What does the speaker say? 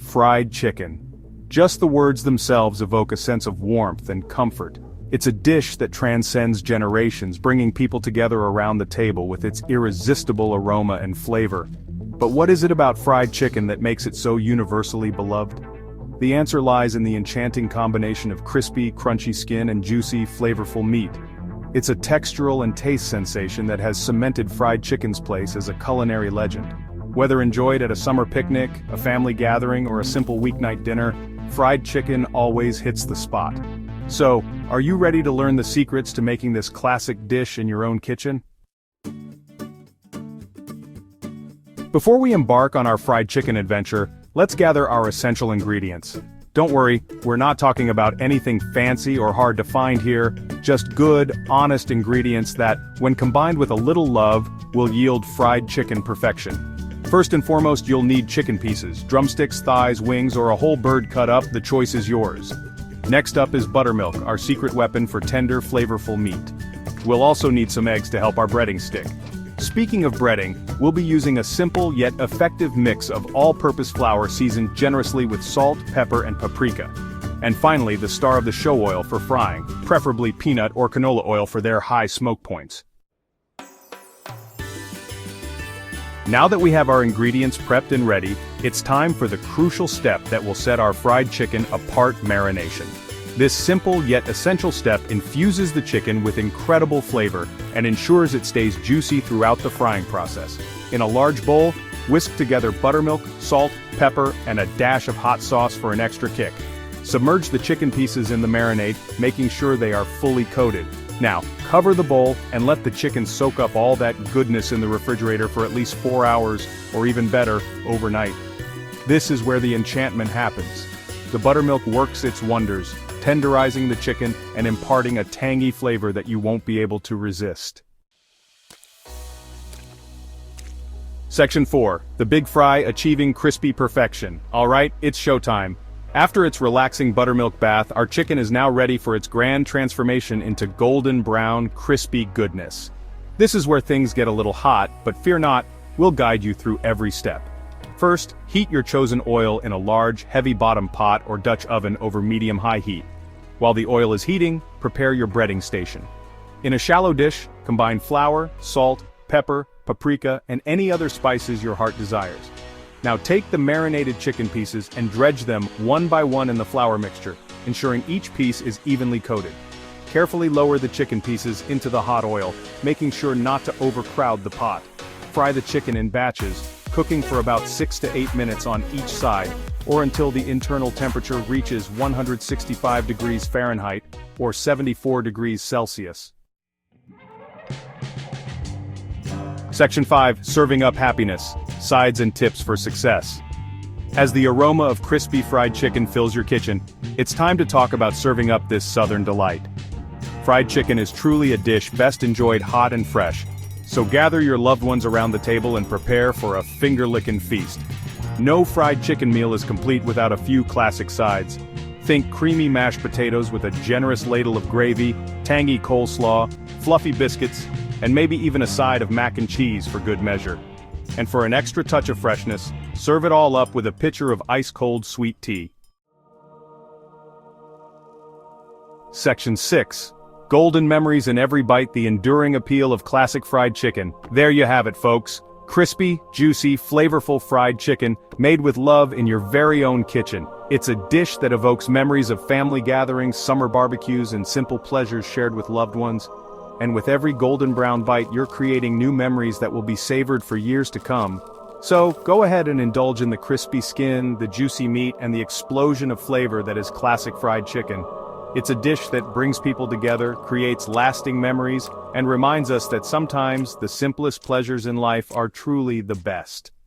fried chicken. Just the words themselves evoke a sense of warmth and comfort. It's a dish that transcends generations, bringing people together around the table with its irresistible aroma and flavor. But what is it about fried chicken that makes it so universally beloved? The answer lies in the enchanting combination of crispy, crunchy skin and juicy, flavorful meat. It's a textural and taste sensation that has cemented fried chicken's place as a culinary legend. Whether enjoyed at a summer picnic, a family gathering, or a simple weeknight dinner, fried chicken always hits the spot. So, are you ready to learn the secrets to making this classic dish in your own kitchen? Before we embark on our fried chicken adventure, let's gather our essential ingredients. Don't worry, we're not talking about anything fancy or hard to find here, just good, honest ingredients that, when combined with a little love, will yield fried chicken perfection. First and foremost, you'll need chicken pieces, drumsticks, thighs, wings, or a whole bird cut up. The choice is yours. Next up is buttermilk, our secret weapon for tender, flavorful meat. We'll also need some eggs to help our breading stick. Speaking of breading, we'll be using a simple yet effective mix of all-purpose flour seasoned generously with salt, pepper, and paprika. And finally, the star of the show, oil for frying, preferably peanut or canola oil for their high smoke points. Now that we have our ingredients prepped and ready, it's time for the crucial step that will set our fried chicken apart: marination. This simple yet essential step infuses the chicken with incredible flavor and ensures it stays juicy throughout the frying process. In a large bowl, whisk together buttermilk, salt, pepper, and a dash of hot sauce for an extra kick. Submerge the chicken pieces in the marinade, making sure they are fully coated. Now, cover the bowl and let the chicken soak up all that goodness in the refrigerator for at least 4 hours, or even better, overnight. This is where the enchantment happens. The buttermilk works its wonders, tenderizing the chicken and imparting a tangy flavor that you won't be able to resist. Section 4. The Big Fry Achieving Crispy Perfection. Alright, it's showtime. After its relaxing buttermilk bath, our chicken is now ready for its grand transformation into golden brown, crispy goodness. This is where things get a little hot, but fear not, we'll guide you through every step. First, heat your chosen oil in a large, heavy-bottom pot or Dutch oven over medium-high heat. While the oil is heating, prepare your breading station. In a shallow dish, combine flour, salt, pepper, paprika, and any other spices your heart desires. Now take the marinated chicken pieces and dredge them one by one in the flour mixture, ensuring each piece is evenly coated. Carefully lower the chicken pieces into the hot oil, making sure not to overcrowd the pot. Fry the chicken in batches, cooking for about 6 to 8 minutes on each side, or until the internal temperature reaches 165 degrees Fahrenheit, or 74 degrees Celsius. Section 5. Serving up happiness. Sides and tips for success. As the aroma of crispy fried chicken fills your kitchen, it's time to talk about serving up this southern delight. Fried chicken is truly a dish best enjoyed hot and fresh, so gather your loved ones around the table and prepare for a finger-licking feast. No fried chicken meal is complete without a few classic sides. Think creamy mashed potatoes with a generous ladle of gravy, tangy coleslaw, fluffy biscuits, and maybe even a side of mac and cheese for good measure. And for an extra touch of freshness, serve it all up with a pitcher of ice-cold sweet tea. Section 6. Golden memories in every bite. The enduring appeal of classic fried chicken. There you have it, folks. Crispy, juicy, flavorful fried chicken, made with love in your very own kitchen. It's a dish that evokes memories of family gatherings, summer barbecues, and simple pleasures shared with loved ones. And with every golden brown bite, you're creating new memories that will be savored for years to come. So, go ahead and indulge in the crispy skin, the juicy meat, and the explosion of flavor that is classic fried chicken. It's a dish that brings people together, creates lasting memories, and reminds us that sometimes the simplest pleasures in life are truly the best.